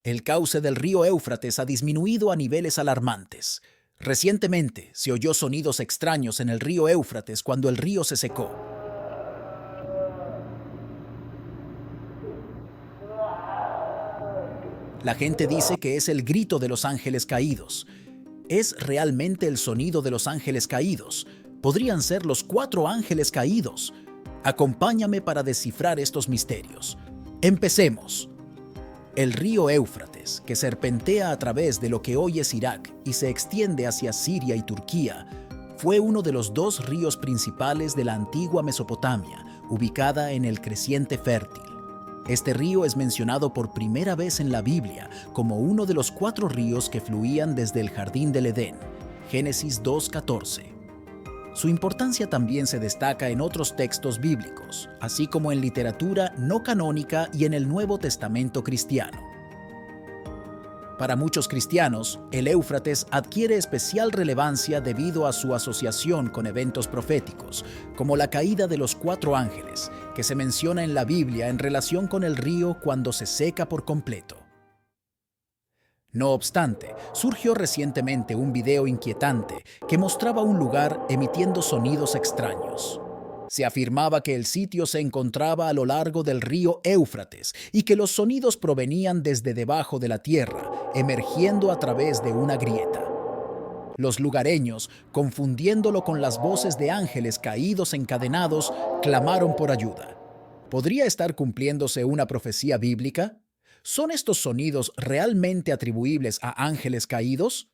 El cauce del río Éufrates ha disminuido a niveles alarmantes. Recientemente se oyó sonidos extraños en el río Éufrates cuando el río se secó. La gente dice que es el grito de los ángeles caídos. ¿Es realmente el sonido de los ángeles caídos? ¿Podrían ser los 4 ángeles caídos? Acompáñame para descifrar estos misterios. Empecemos. El río Éufrates, que serpentea a través de lo que hoy es Irak y se extiende hacia Siria y Turquía, fue uno de los 2 ríos principales de la antigua Mesopotamia, ubicada en el creciente fértil. Este río es mencionado por primera vez en la Biblia como uno de los 4 ríos que fluían desde el jardín del Edén, Génesis 2:14. Su importancia también se destaca en otros textos bíblicos, así como en literatura no canónica y en el Nuevo Testamento cristiano. Para muchos cristianos, el Éufrates adquiere especial relevancia debido a su asociación con eventos proféticos, como la caída de los 4 ángeles, que se menciona en la Biblia en relación con el río cuando se seca por completo. No obstante, surgió recientemente un video inquietante que mostraba un lugar emitiendo sonidos extraños. Se afirmaba que el sitio se encontraba a lo largo del río Éufrates y que los sonidos provenían desde debajo de la tierra, emergiendo a través de una grieta. Los lugareños, confundiéndolo con las voces de ángeles caídos encadenados, clamaron por ayuda. ¿Podría estar cumpliéndose una profecía bíblica? ¿Son estos sonidos realmente atribuibles a ángeles caídos?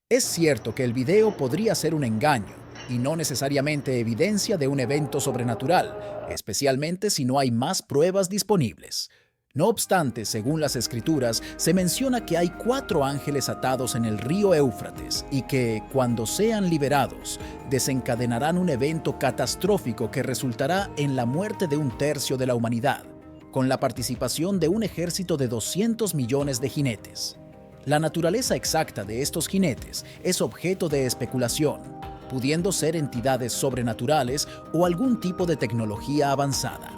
Es cierto que el video podría ser un engaño y no necesariamente evidencia de un evento sobrenatural, especialmente si no hay más pruebas disponibles. No obstante, según las Escrituras, se menciona que hay 4 ángeles atados en el río Éufrates y que, cuando sean liberados, desencadenarán un evento catastrófico que resultará en la muerte de 1/3 de la humanidad, con la participación de un ejército de 200 millones de jinetes. La naturaleza exacta de estos jinetes es objeto de especulación, pudiendo ser entidades sobrenaturales o algún tipo de tecnología avanzada.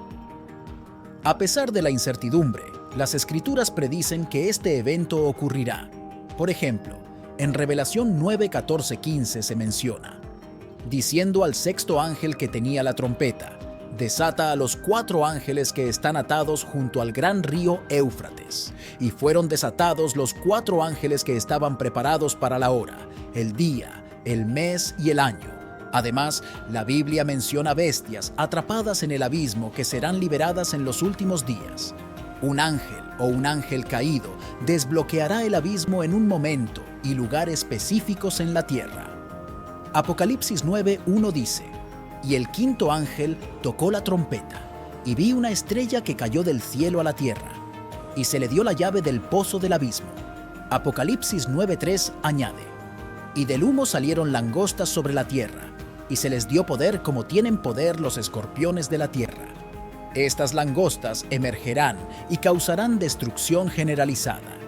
A pesar de la incertidumbre, las Escrituras predicen que este evento ocurrirá. Por ejemplo, en Revelación 9:14-15 se menciona: diciendo al 6º ángel que tenía la trompeta, desata a los 4 ángeles que están atados junto al gran río Éufrates. Y fueron desatados los 4 ángeles que estaban preparados para la hora, el día, el mes y el año. Además, la Biblia menciona bestias atrapadas en el abismo que serán liberadas en los últimos días. Un ángel o un ángel caído desbloqueará el abismo en un momento y lugar específicos en la tierra. Apocalipsis 9:1 dice: y el 5º ángel tocó la trompeta, y vi una estrella que cayó del cielo a la tierra, y se le dio la llave del pozo del abismo. Apocalipsis 9:3 añade: y del humo salieron langostas sobre la tierra, y se les dio poder como tienen poder los escorpiones de la tierra. Estas langostas emergerán y causarán destrucción generalizada.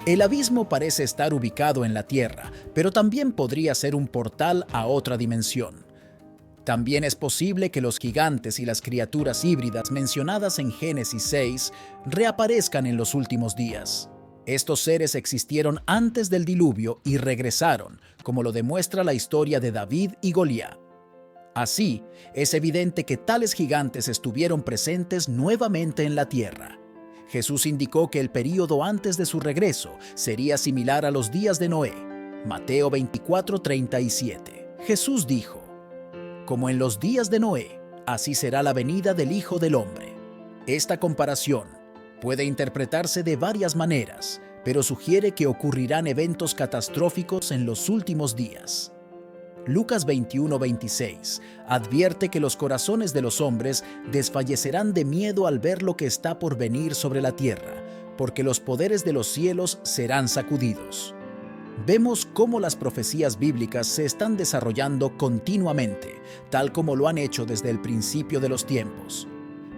El abismo parece estar ubicado en la tierra, pero también podría ser un portal a otra dimensión. También es posible que los gigantes y las criaturas híbridas mencionadas en Génesis 6 reaparezcan en los últimos días. Estos seres existieron antes del diluvio y regresaron, como lo demuestra la historia de David y Goliat. Así, es evidente que tales gigantes estuvieron presentes nuevamente en la tierra. Jesús indicó que el período antes de su regreso sería similar a los días de Noé. Mateo 24:37. Jesús dijo: como en los días de Noé, así será la venida del Hijo del Hombre. Esta comparación puede interpretarse de varias maneras, pero sugiere que ocurrirán eventos catastróficos en los últimos días. Lucas 21:26 advierte que los corazones de los hombres desfallecerán de miedo al ver lo que está por venir sobre la tierra, porque los poderes de los cielos serán sacudidos. Vemos cómo las profecías bíblicas se están desarrollando continuamente, tal como lo han hecho desde el principio de los tiempos.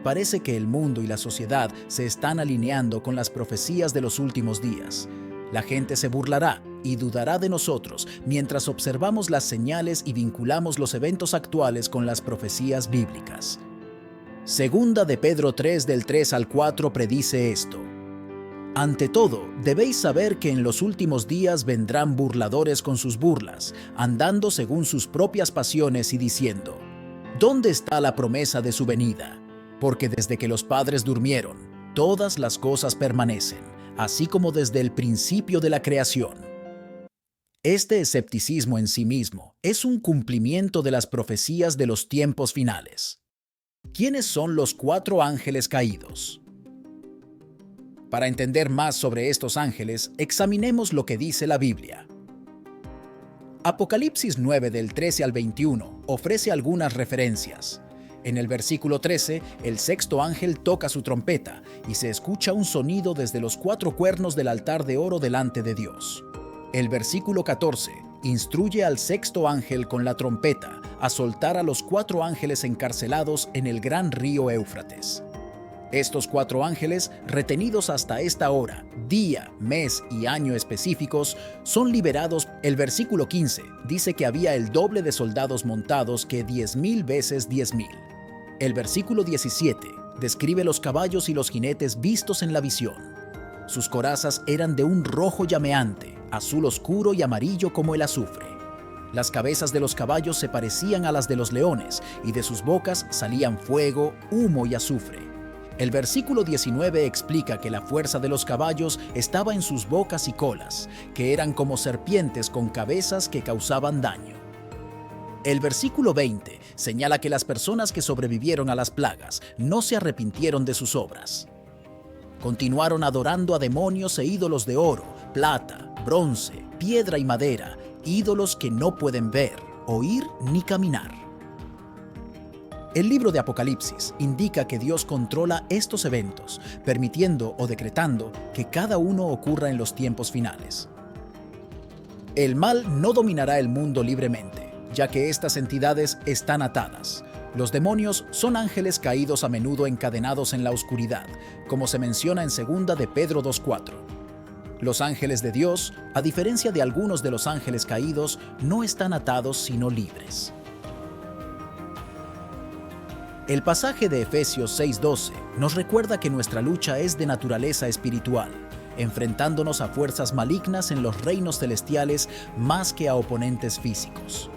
Parece que el mundo y la sociedad se están alineando con las profecías de los últimos días. La gente se burlará y dudará de nosotros mientras observamos las señales y vinculamos los eventos actuales con las profecías bíblicas. Segunda de Pedro 3 del 3 al 4 predice esto: Ante todo, debéis saber que en los últimos días vendrán burladores con sus burlas, andando según sus propias pasiones y diciendo: ¿dónde está la promesa de su venida? Porque desde que los padres durmieron, todas las cosas permanecen, así como desde el principio de la creación. Este escepticismo en sí mismo es un cumplimiento de las profecías de los tiempos finales. ¿Quiénes son los 4 ángeles caídos? Para entender más sobre estos ángeles, examinemos lo que dice la Biblia. Apocalipsis 9 del 13 al 21 ofrece algunas referencias. En el versículo 13, el sexto ángel toca su trompeta y se escucha un sonido desde los 4 cuernos del altar de oro delante de Dios. El versículo 14 instruye al sexto ángel con la trompeta a soltar a los 4 ángeles encarcelados en el gran río Éufrates. Estos 4 ángeles, retenidos hasta esta hora, día, mes y año específicos, son liberados. El versículo 15 dice que había el doble de soldados montados que 10,000 veces 10,000. El versículo 17 describe los caballos y los jinetes vistos en la visión. Sus corazas eran de un rojo llameante, azul oscuro y amarillo como el azufre. Las cabezas de los caballos se parecían a las de los leones, y de sus bocas salían fuego, humo y azufre. El versículo 19 explica que la fuerza de los caballos estaba en sus bocas y colas, que eran como serpientes con cabezas que causaban daño. El versículo 20 señala que las personas que sobrevivieron a las plagas no se arrepintieron de sus obras. Continuaron adorando a demonios e ídolos de oro, plata, bronce, piedra y madera, ídolos que no pueden ver, oír ni caminar. El libro de Apocalipsis indica que Dios controla estos eventos, permitiendo o decretando que cada uno ocurra en los tiempos finales. El mal no dominará el mundo libremente, ya que estas entidades están atadas. Los demonios son ángeles caídos a menudo encadenados en la oscuridad, como se menciona en 2 de Pedro 2:4. Los ángeles de Dios, a diferencia de algunos de los ángeles caídos, no están atados sino libres. El pasaje de Efesios 6:12 nos recuerda que nuestra lucha es de naturaleza espiritual, enfrentándonos a fuerzas malignas en los reinos celestiales más que a oponentes físicos.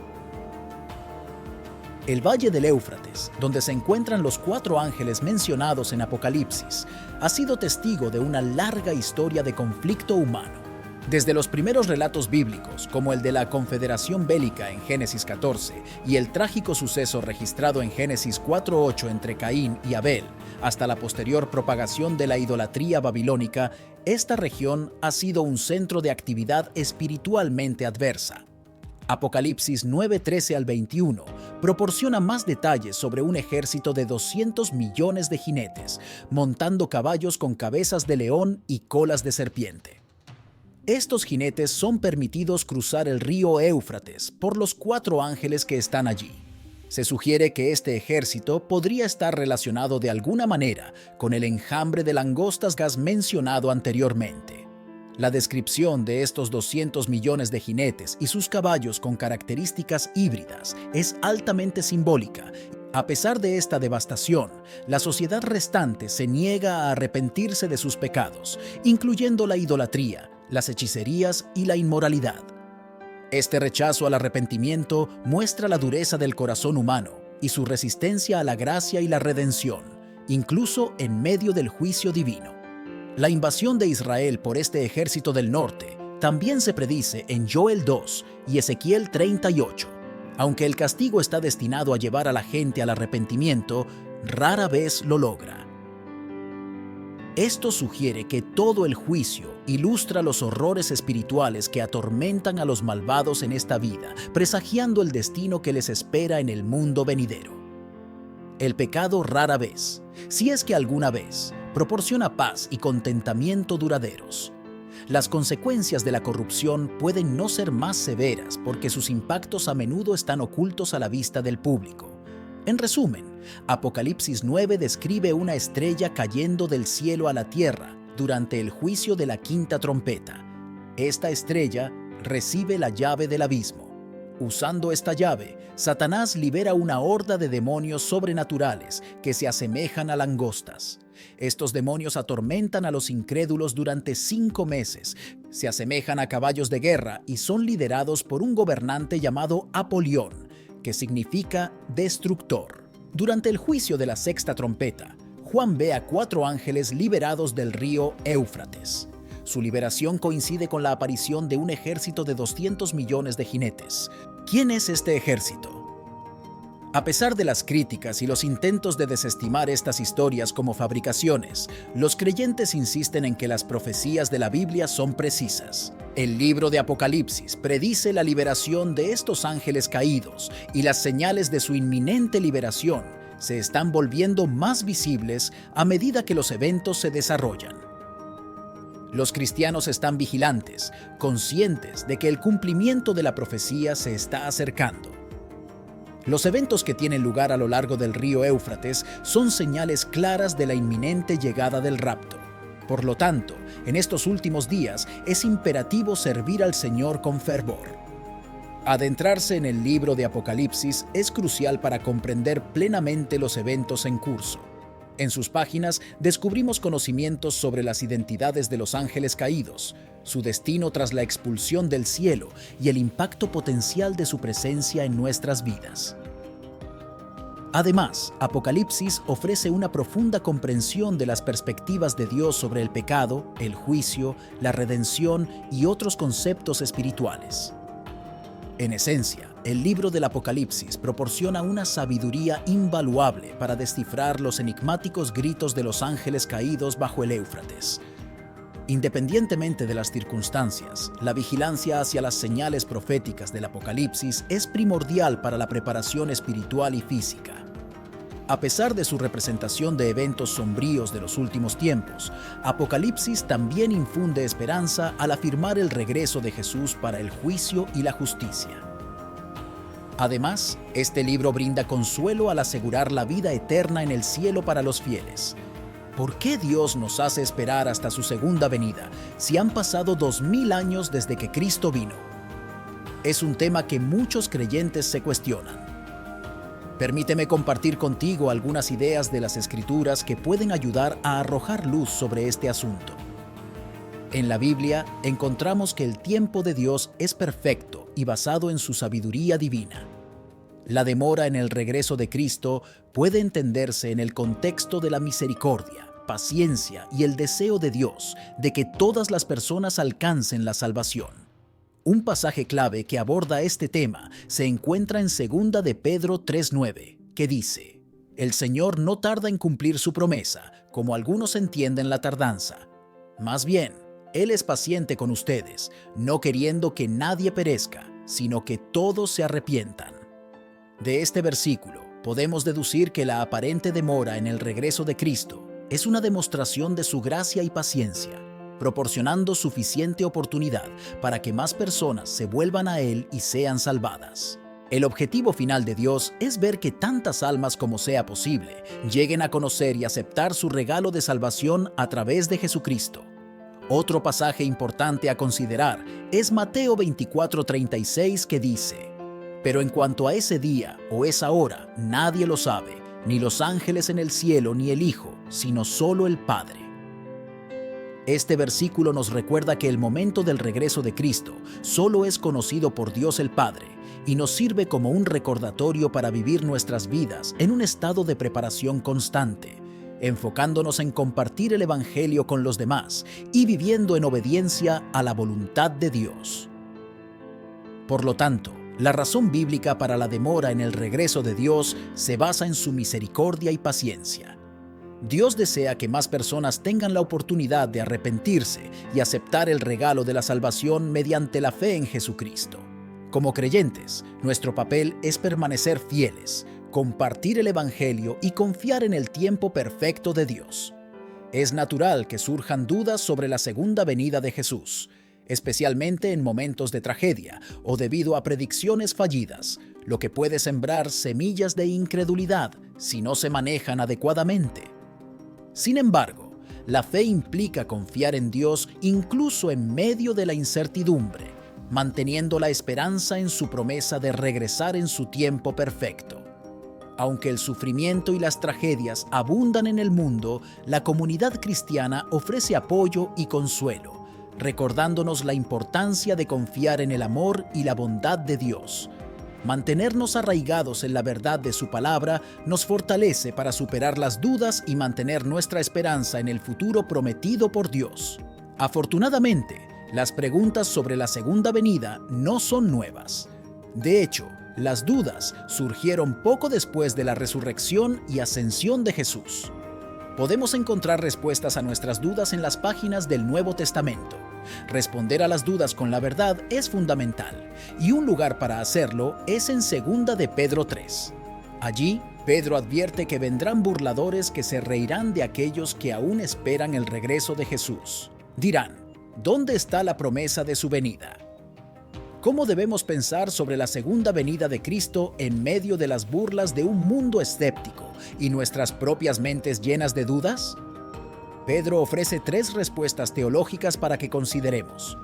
El valle del Éufrates, donde se encuentran los 4 ángeles mencionados en Apocalipsis, ha sido testigo de una larga historia de conflicto humano. Desde los primeros relatos bíblicos, como el de la confederación bélica en Génesis 14 y el trágico suceso registrado en Génesis 4:8 entre Caín y Abel, hasta la posterior propagación de la idolatría babilónica, esta región ha sido un centro de actividad espiritualmente adversa. Apocalipsis 9:13 al 21 proporciona más detalles sobre un ejército de 200 millones de jinetes, montando caballos con cabezas de león y colas de serpiente. Estos jinetes son permitidos cruzar el río Éufrates por los 4 ángeles que están allí. Se sugiere que este ejército podría estar relacionado de alguna manera con el enjambre de langostas mencionado anteriormente. La descripción de estos 200 millones de jinetes y sus caballos con características híbridas es altamente simbólica. A pesar de esta devastación, la sociedad restante se niega a arrepentirse de sus pecados, incluyendo la idolatría, las hechicerías y la inmoralidad. Este rechazo al arrepentimiento muestra la dureza del corazón humano y su resistencia a la gracia y la redención, incluso en medio del juicio divino. La invasión de Israel por este ejército del norte también se predice en Joel 2 y Ezequiel 38. Aunque el castigo está destinado a llevar a la gente al arrepentimiento, rara vez lo logra. Esto sugiere que todo el juicio ilustra los horrores espirituales que atormentan a los malvados en esta vida, presagiando el destino que les espera en el mundo venidero. El pecado rara vez, si es que alguna vez, proporciona paz y contentamiento duraderos. Las consecuencias de la corrupción pueden no ser más severas porque sus impactos a menudo están ocultos a la vista del público. En resumen, Apocalipsis 9 describe una estrella cayendo del cielo a la tierra durante el juicio de la quinta trompeta. Esta estrella recibe la llave del abismo. Usando esta llave, Satanás libera una horda de demonios sobrenaturales que se asemejan a langostas. Estos demonios atormentan a los incrédulos durante 5 meses, se asemejan a caballos de guerra y son liderados por un gobernante llamado Apolión, que significa destructor. Durante el juicio de la sexta trompeta, Juan ve a 4 ángeles liberados del río Éufrates. Su liberación coincide con la aparición de un ejército de 200 millones de jinetes. ¿Quién es este ejército? A pesar de las críticas y los intentos de desestimar estas historias como fabricaciones, los creyentes insisten en que las profecías de la Biblia son precisas. El libro de Apocalipsis predice la liberación de estos ángeles caídos y las señales de su inminente liberación se están volviendo más visibles a medida que los eventos se desarrollan. Los cristianos están vigilantes, conscientes de que el cumplimiento de la profecía se está acercando. Los eventos que tienen lugar a lo largo del río Éufrates son señales claras de la inminente llegada del rapto. Por lo tanto, en estos últimos días es imperativo servir al Señor con fervor. Adentrarse en el libro de Apocalipsis es crucial para comprender plenamente los eventos en curso. En sus páginas descubrimos conocimientos sobre las identidades de los ángeles caídos, su destino tras la expulsión del cielo y el impacto potencial de su presencia en nuestras vidas. Además, Apocalipsis ofrece una profunda comprensión de las perspectivas de Dios sobre el pecado, el juicio, la redención y otros conceptos espirituales. En esencia, el libro del Apocalipsis proporciona una sabiduría invaluable para descifrar los enigmáticos gritos de los ángeles caídos bajo el Éufrates. Independientemente de las circunstancias, la vigilancia hacia las señales proféticas del Apocalipsis es primordial para la preparación espiritual y física. A pesar de su representación de eventos sombríos de los últimos tiempos, Apocalipsis también infunde esperanza al afirmar el regreso de Jesús para el juicio y la justicia. Además, este libro brinda consuelo al asegurar la vida eterna en el cielo para los fieles. ¿Por qué Dios nos hace esperar hasta su segunda venida si han pasado 2000 años desde que Cristo vino? Es un tema que muchos creyentes se cuestionan. Permíteme compartir contigo algunas ideas de las Escrituras que pueden ayudar a arrojar luz sobre este asunto. En la Biblia encontramos que el tiempo de Dios es perfecto y basado en su sabiduría divina. La demora en el regreso de Cristo puede entenderse en el contexto de la misericordia, paciencia y el deseo de Dios de que todas las personas alcancen la salvación. Un pasaje clave que aborda este tema se encuentra en 2 de Pedro 3:9, que dice: «El Señor no tarda en cumplir su promesa, como algunos entienden la tardanza. Más bien, Él es paciente con ustedes, no queriendo que nadie perezca, sino que todos se arrepientan». De este versículo, podemos deducir que la aparente demora en el regreso de Cristo es una demostración de su gracia y paciencia, proporcionando suficiente oportunidad para que más personas se vuelvan a Él y sean salvadas. El objetivo final de Dios es ver que tantas almas como sea posible lleguen a conocer y aceptar su regalo de salvación a través de Jesucristo. Otro pasaje importante a considerar es Mateo 24:36, que dice: «Pero en cuanto a ese día o esa hora, nadie lo sabe, ni los ángeles en el cielo ni el Hijo, sino solo el Padre». Este versículo nos recuerda que el momento del regreso de Cristo solo es conocido por Dios el Padre y nos sirve como un recordatorio para vivir nuestras vidas en un estado de preparación constante, enfocándonos en compartir el Evangelio con los demás y viviendo en obediencia a la voluntad de Dios. Por lo tanto, la razón bíblica para la demora en el regreso de Dios se basa en su misericordia y paciencia. Dios desea que más personas tengan la oportunidad de arrepentirse y aceptar el regalo de la salvación mediante la fe en Jesucristo. Como creyentes, nuestro papel es permanecer fieles, compartir el Evangelio y confiar en el tiempo perfecto de Dios. Es natural que surjan dudas sobre la segunda venida de Jesús, especialmente en momentos de tragedia o debido a predicciones fallidas, lo que puede sembrar semillas de incredulidad si no se manejan adecuadamente. Sin embargo, la fe implica confiar en Dios incluso en medio de la incertidumbre, manteniendo la esperanza en su promesa de regresar en su tiempo perfecto. Aunque el sufrimiento y las tragedias abundan en el mundo, la comunidad cristiana ofrece apoyo y consuelo, recordándonos la importancia de confiar en el amor y la bondad de Dios. Mantenernos arraigados en la verdad de su palabra nos fortalece para superar las dudas y mantener nuestra esperanza en el futuro prometido por Dios. Afortunadamente, las preguntas sobre la segunda venida no son nuevas. De hecho, las dudas surgieron poco después de la resurrección y ascensión de Jesús. Podemos encontrar respuestas a nuestras dudas en las páginas del Nuevo Testamento. Responder a las dudas con la verdad es fundamental, y un lugar para hacerlo es en 2 de Pedro 3. Allí, Pedro advierte que vendrán burladores que se reirán de aquellos que aún esperan el regreso de Jesús. Dirán, ¿dónde está la promesa de su venida? ¿Cómo debemos pensar sobre la segunda venida de Cristo en medio de las burlas de un mundo escéptico y nuestras propias mentes llenas de dudas? Pedro ofrece 3 respuestas teológicas para que consideremos.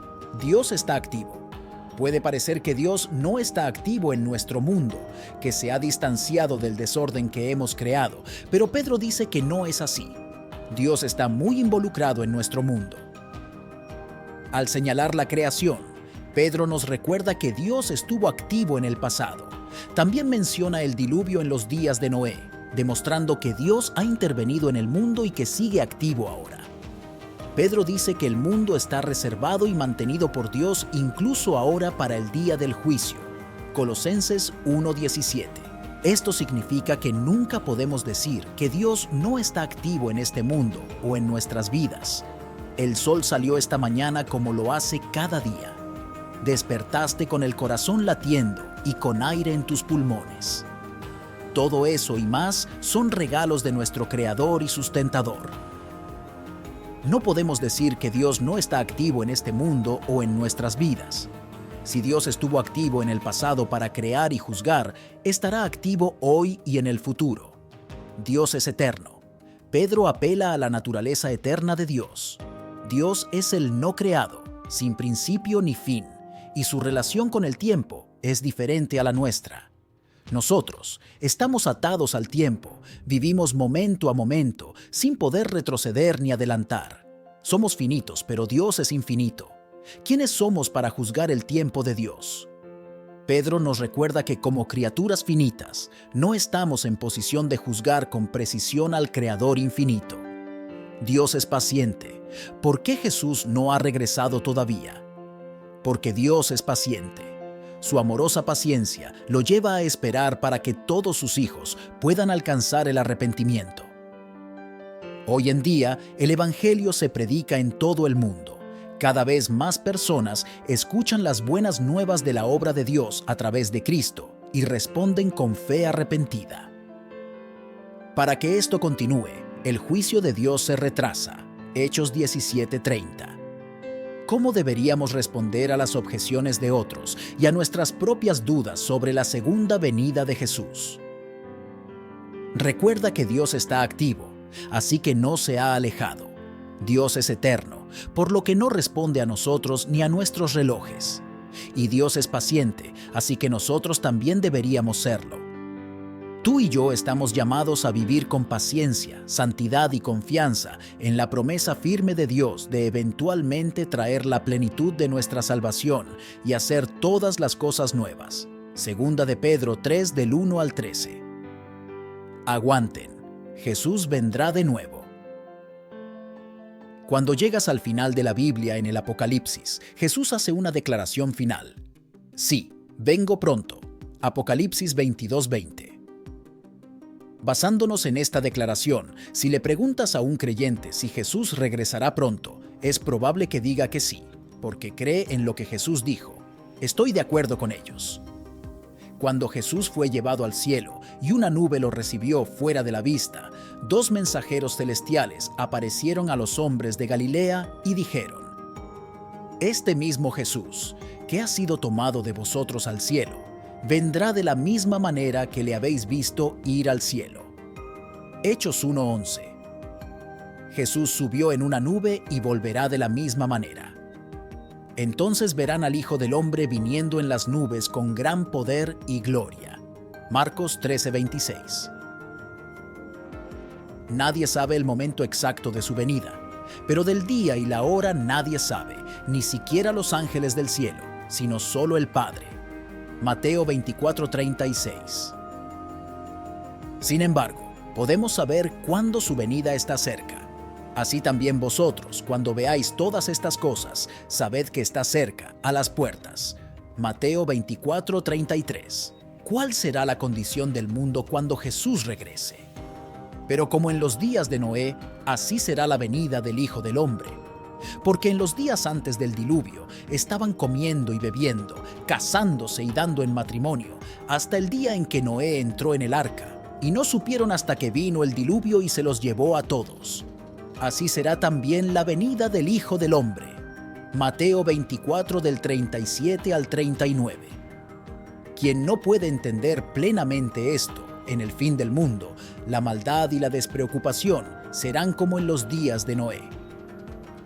Dios está activo. Puede parecer que Dios no está activo en nuestro mundo, que se ha distanciado del desorden que hemos creado, pero Pedro dice que no es así. Dios está muy involucrado en nuestro mundo. Al señalar la creación, Pedro nos recuerda que Dios estuvo activo en el pasado. También menciona el diluvio en los días de Noé, demostrando que Dios ha intervenido en el mundo y que sigue activo ahora. Pedro dice que el mundo está reservado y mantenido por Dios incluso ahora para el día del juicio. Colosenses 1:17. Esto significa que nunca podemos decir que Dios no está activo en este mundo o en nuestras vidas. El sol salió esta mañana como lo hace cada día. Despertaste con el corazón latiendo y con aire en tus pulmones. Todo eso y más son regalos de nuestro Creador y Sustentador. No podemos decir que Dios no está activo en este mundo o en nuestras vidas. Si Dios estuvo activo en el pasado para crear y juzgar, estará activo hoy y en el futuro. Dios es eterno. Pedro apela a la naturaleza eterna de Dios. Dios es el no creado, sin principio ni fin, y su relación con el tiempo es diferente a la nuestra. Nosotros estamos atados al tiempo, vivimos momento a momento, sin poder retroceder ni adelantar. Somos finitos, pero Dios es infinito. ¿Quiénes somos para juzgar el tiempo de Dios? Pedro nos recuerda que como criaturas finitas, no estamos en posición de juzgar con precisión al Creador infinito. Dios es paciente. ¿Por qué Jesús no ha regresado todavía? Porque Dios es paciente. Su amorosa paciencia lo lleva a esperar para que todos sus hijos puedan alcanzar el arrepentimiento. Hoy en día, el Evangelio se predica en todo el mundo. Cada vez más personas escuchan las buenas nuevas de la obra de Dios a través de Cristo y responden con fe arrepentida. Para que esto continúe, el juicio de Dios se retrasa. Hechos 17:30. ¿Cómo deberíamos responder a las objeciones de otros y a nuestras propias dudas sobre la segunda venida de Jesús? Recuerda que Dios está activo, así que no se ha alejado. Dios es eterno, por lo que no responde a nosotros ni a nuestros relojes. Y Dios es paciente, así que nosotros también deberíamos serlo. Tú y yo estamos llamados a vivir con paciencia, santidad y confianza en la promesa firme de Dios de eventualmente traer la plenitud de nuestra salvación y hacer todas las cosas nuevas. 2 de Pedro 3 del 1 al 13. Aguanten, Jesús vendrá de nuevo. Cuando llegas al final de la Biblia en el Apocalipsis, Jesús hace una declaración final. Sí, vengo pronto. Apocalipsis 22:20. Basándonos en esta declaración, si le preguntas a un creyente si Jesús regresará pronto, es probable que diga que sí, porque cree en lo que Jesús dijo. Estoy de acuerdo con ellos. Cuando Jesús fue llevado al cielo y una nube lo recibió fuera de la vista, 2 mensajeros celestiales aparecieron a los hombres de Galilea y dijeron: Este mismo Jesús, que ha sido tomado de vosotros al cielo, vendrá de la misma manera que le habéis visto ir al cielo. Hechos 1:11. Jesús subió en una nube y volverá de la misma manera. Entonces verán al Hijo del Hombre viniendo en las nubes con gran poder y gloria. Marcos 13:26. Nadie sabe el momento exacto de su venida, pero del día y la hora nadie sabe, ni siquiera los ángeles del cielo, sino solo el Padre. Mateo 24:36. Sin embargo, podemos saber cuándo su venida está cerca. Así también vosotros, cuando veáis todas estas cosas, sabed que está cerca, a las puertas. Mateo 24:33. ¿Cuál será la condición del mundo cuando Jesús regrese? Pero como en los días de Noé, así será la venida del Hijo del Hombre. Porque en los días antes del diluvio estaban comiendo y bebiendo, casándose y dando en matrimonio, hasta el día en que Noé entró en el arca, y no supieron hasta que vino el diluvio y se los llevó a todos. Así será también la venida del Hijo del Hombre. Mateo 24 del 37 al 39. Quien no puede entender plenamente esto, en el fin del mundo, la maldad y la despreocupación serán como en los días de Noé.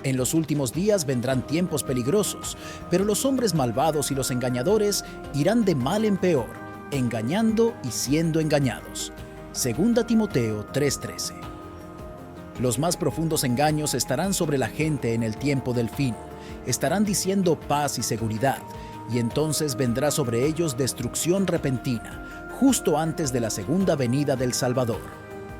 En los últimos días vendrán tiempos peligrosos, pero los hombres malvados y los engañadores irán de mal en peor, engañando y siendo engañados. 2 Timoteo 3:13. Los más profundos engaños estarán sobre la gente en el tiempo del fin. Estarán diciendo paz y seguridad, y entonces vendrá sobre ellos destrucción repentina, justo antes de la segunda venida del Salvador.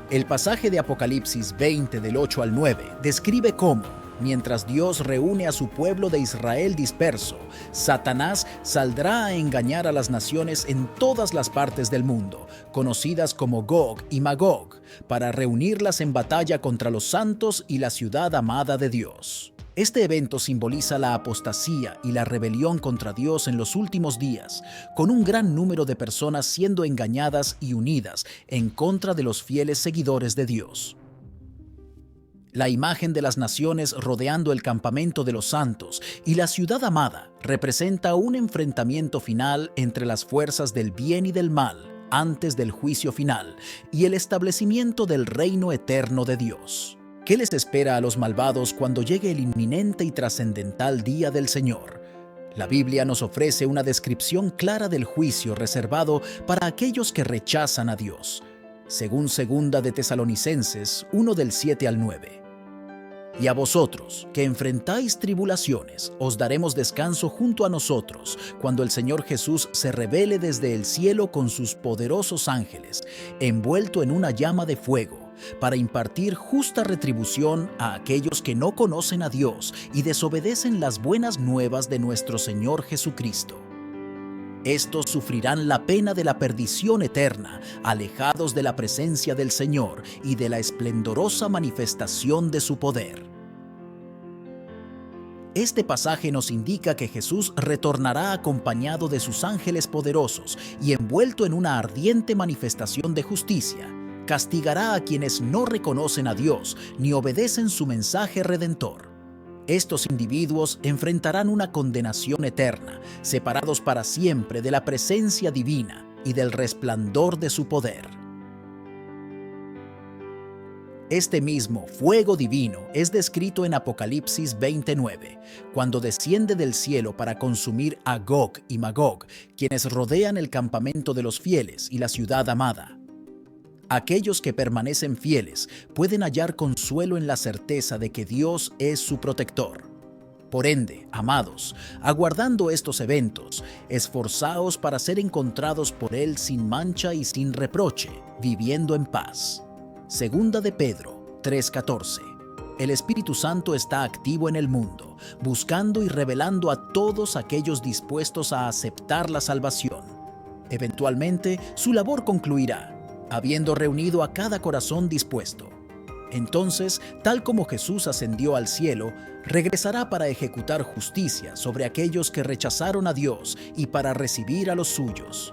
El pasaje de Apocalipsis 20 del 8 al 9 describe cómo, mientras Dios reúne a su pueblo de Israel disperso, Satanás saldrá a engañar a las naciones en todas las partes del mundo, conocidas como Gog y Magog, para reunirlas en batalla contra los santos y la ciudad amada de Dios. Este evento simboliza la apostasía y la rebelión contra Dios en los últimos días, con un gran número de personas siendo engañadas y unidas en contra de los fieles seguidores de Dios. La imagen de las naciones rodeando el campamento de los santos y la ciudad amada representa un enfrentamiento final entre las fuerzas del bien y del mal antes del juicio final y el establecimiento del reino eterno de Dios. ¿Qué les espera a los malvados cuando llegue el inminente y trascendental día del Señor? La Biblia nos ofrece una descripción clara del juicio reservado para aquellos que rechazan a Dios, según 2 de Tesalonicenses 1 del 7 al 9. Y a vosotros, que enfrentáis tribulaciones, os daremos descanso junto a nosotros, cuando el Señor Jesús se revele desde el cielo con sus poderosos ángeles, envuelto en una llama de fuego, para impartir justa retribución a aquellos que no conocen a Dios y desobedecen las buenas nuevas de nuestro Señor Jesucristo. Estos sufrirán la pena de la perdición eterna, alejados de la presencia del Señor y de la esplendorosa manifestación de su poder. Este pasaje nos indica que Jesús retornará acompañado de sus ángeles poderosos y envuelto en una ardiente manifestación de justicia. Castigará a quienes no reconocen a Dios ni obedecen su mensaje redentor. Estos individuos enfrentarán una condenación eterna, separados para siempre de la presencia divina y del resplandor de su poder. Este mismo fuego divino es descrito en Apocalipsis 29, cuando desciende del cielo para consumir a Gog y Magog, quienes rodean el campamento de los fieles y la ciudad amada. Aquellos que permanecen fieles pueden hallar consuelo en la certeza de que Dios es su protector. Por ende, amados, aguardando estos eventos, esforzaos para ser encontrados por Él sin mancha y sin reproche, viviendo en paz. Segunda de Pedro 3:14. El Espíritu Santo está activo en el mundo, buscando y revelando a todos aquellos dispuestos a aceptar la salvación. Eventualmente, su labor concluirá, habiendo reunido a cada corazón dispuesto. Entonces, tal como Jesús ascendió al cielo, regresará para ejecutar justicia sobre aquellos que rechazaron a Dios y para recibir a los suyos.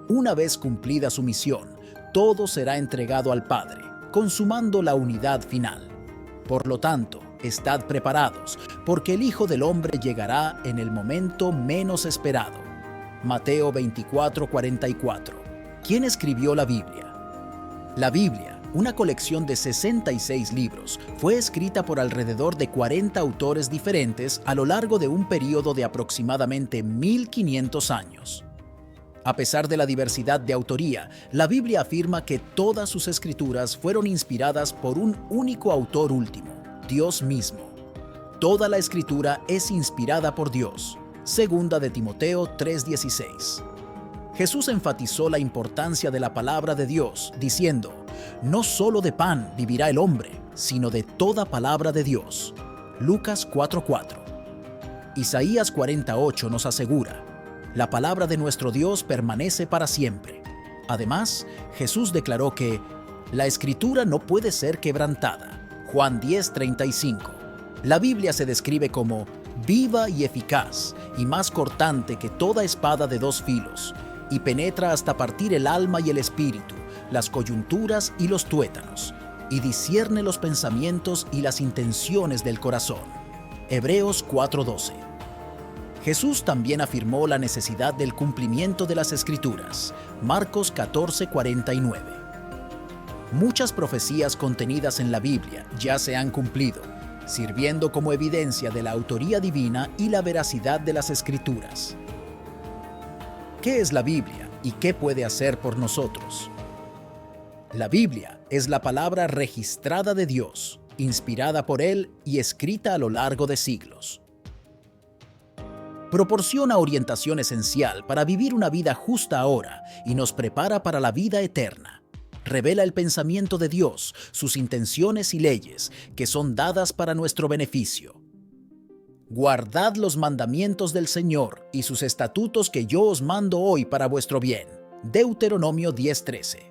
Una vez cumplida su misión, todo será entregado al Padre, consumando la unidad final. Por lo tanto, estad preparados, porque el Hijo del Hombre llegará en el momento menos esperado. Mateo 24:44. ¿Quién escribió la Biblia? La Biblia, una colección de 66 libros, fue escrita por alrededor de 40 autores diferentes a lo largo de un período de aproximadamente 1500 años. A pesar de la diversidad de autoría, la Biblia afirma que todas sus escrituras fueron inspiradas por un único autor último, Dios mismo. Toda la escritura es inspirada por Dios. Segunda de Timoteo 3:16. Jesús enfatizó la importancia de la palabra de Dios, diciendo: no solo de pan vivirá el hombre, sino de toda palabra de Dios. Lucas 4:4. Isaías 48 nos asegura: la palabra de nuestro Dios permanece para siempre. Además, Jesús declaró que la Escritura no puede ser quebrantada. Juan 10:35. La Biblia se describe como viva y eficaz, y más cortante que toda espada de dos filos, y penetra hasta partir el alma y el espíritu, las coyunturas y los tuétanos, y discierne los pensamientos y las intenciones del corazón. Hebreos 4:12. Jesús también afirmó la necesidad del cumplimiento de las Escrituras. Marcos 14:49. Muchas profecías contenidas en la Biblia ya se han cumplido, sirviendo como evidencia de la autoría divina y la veracidad de las Escrituras. ¿Qué es la Biblia y qué puede hacer por nosotros? La Biblia es la palabra registrada de Dios, inspirada por Él y escrita a lo largo de siglos. Proporciona orientación esencial para vivir una vida justa ahora y nos prepara para la vida eterna. Revela el pensamiento de Dios, sus intenciones y leyes, que son dadas para nuestro beneficio. Guardad los mandamientos del Señor y sus estatutos que yo os mando hoy para vuestro bien. Deuteronomio 10:13.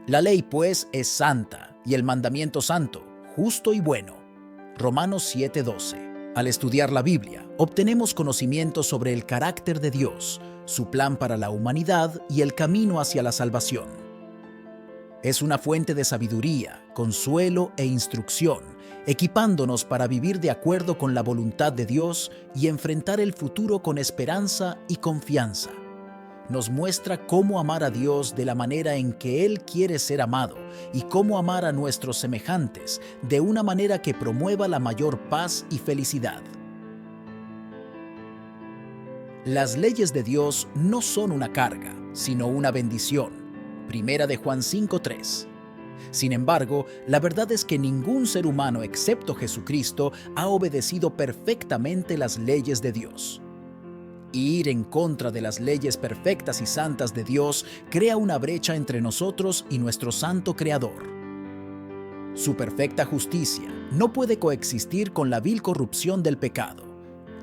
La ley, pues, es santa, y el mandamiento santo, justo y bueno. Romanos 7:12. Al estudiar la Biblia, obtenemos conocimiento sobre el carácter de Dios, su plan para la humanidad y el camino hacia la salvación. Es una fuente de sabiduría, consuelo e instrucción, equipándonos para vivir de acuerdo con la voluntad de Dios y enfrentar el futuro con esperanza y confianza. Nos muestra cómo amar a Dios de la manera en que Él quiere ser amado y cómo amar a nuestros semejantes de una manera que promueva la mayor paz y felicidad. Las leyes de Dios no son una carga, sino una bendición. Primera de Juan 5:3. Sin embargo, la verdad es que ningún ser humano excepto Jesucristo ha obedecido perfectamente las leyes de Dios. Ir en contra de las leyes perfectas y santas de Dios crea una brecha entre nosotros y nuestro santo Creador. Su perfecta justicia no puede coexistir con la vil corrupción del pecado.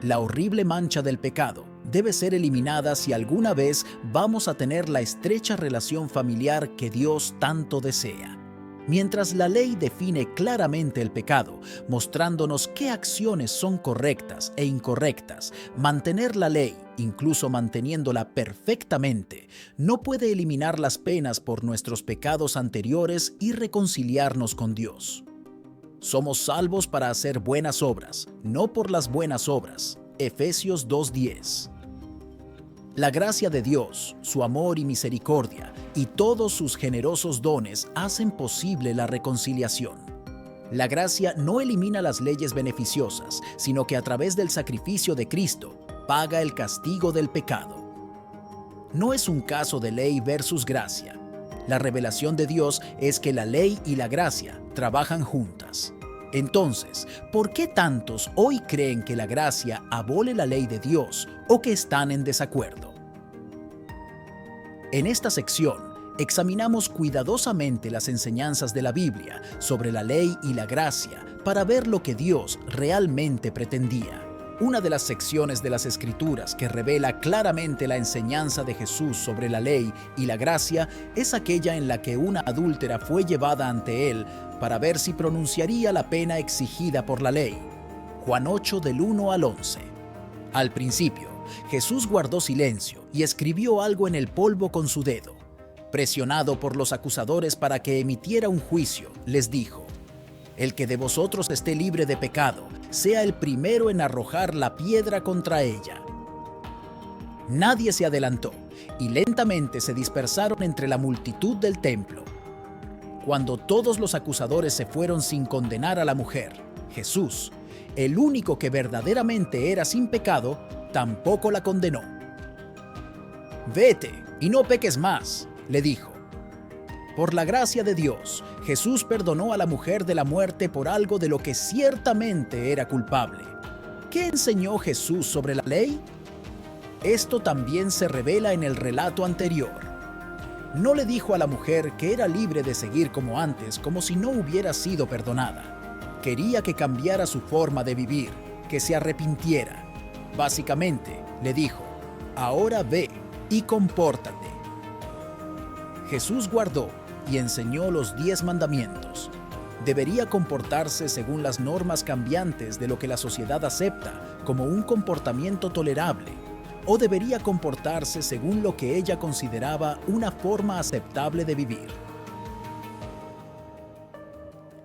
La horrible mancha del pecado debe ser eliminada si alguna vez vamos a tener la estrecha relación familiar que Dios tanto desea. Mientras la ley define claramente el pecado, mostrándonos qué acciones son correctas e incorrectas, mantener la ley, incluso manteniéndola perfectamente, no puede eliminar las penas por nuestros pecados anteriores y reconciliarnos con Dios. Somos salvos para hacer buenas obras, no por las buenas obras. Efesios 2:10. La gracia de Dios, su amor y misericordia, y todos sus generosos dones hacen posible la reconciliación. La gracia no elimina las leyes beneficiosas, sino que a través del sacrificio de Cristo, paga el castigo del pecado. No es un caso de ley versus gracia. La revelación de Dios es que la ley y la gracia trabajan juntas. Entonces, ¿por qué tantos hoy creen que la gracia abole la ley de Dios o que están en desacuerdo? En esta sección, examinamos cuidadosamente las enseñanzas de la Biblia sobre la ley y la gracia para ver lo que Dios realmente pretendía. Una de las secciones de las Escrituras que revela claramente la enseñanza de Jesús sobre la ley y la gracia es aquella en la que una adúltera fue llevada ante él para ver si pronunciaría la pena exigida por la ley. Juan 8 del 1 al 11. Al principio, Jesús guardó silencio y escribió algo en el polvo con su dedo. Presionado por los acusadores para que emitiera un juicio, les dijo: El que de vosotros esté libre de pecado, sea el primero en arrojar la piedra contra ella. Nadie se adelantó, y lentamente se dispersaron entre la multitud del templo. cuando todos los acusadores se fueron sin condenar a la mujer, Jesús, el único que verdaderamente era sin pecado, tampoco la condenó. «Vete y no peques más», le dijo. Por la gracia de Dios, Jesús perdonó a la mujer de la muerte por algo de lo que ciertamente era culpable. ¿Qué enseñó Jesús sobre la ley? Esto también se revela en el relato anterior. No le dijo a la mujer que era libre de seguir como antes, como si no hubiera sido perdonada. Quería que cambiara su forma de vivir, que se arrepintiera. Básicamente, le dijo, ahora ve y compórtate. Jesús guardó y enseñó los 10 mandamientos. Debería comportarse según las normas cambiantes de lo que la sociedad acepta como un comportamiento tolerable, o debería comportarse según lo que ella consideraba una forma aceptable de vivir.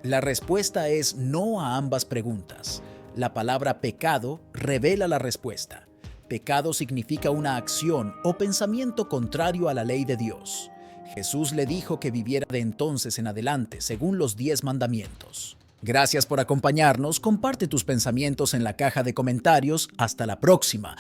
La respuesta es no a ambas preguntas. La palabra pecado revela la respuesta. Pecado significa una acción o pensamiento contrario a la ley de Dios. Jesús le dijo que viviera de entonces en adelante según los 10 mandamientos. Gracias por acompañarnos, comparte tus pensamientos en la caja de comentarios. Hasta la próxima.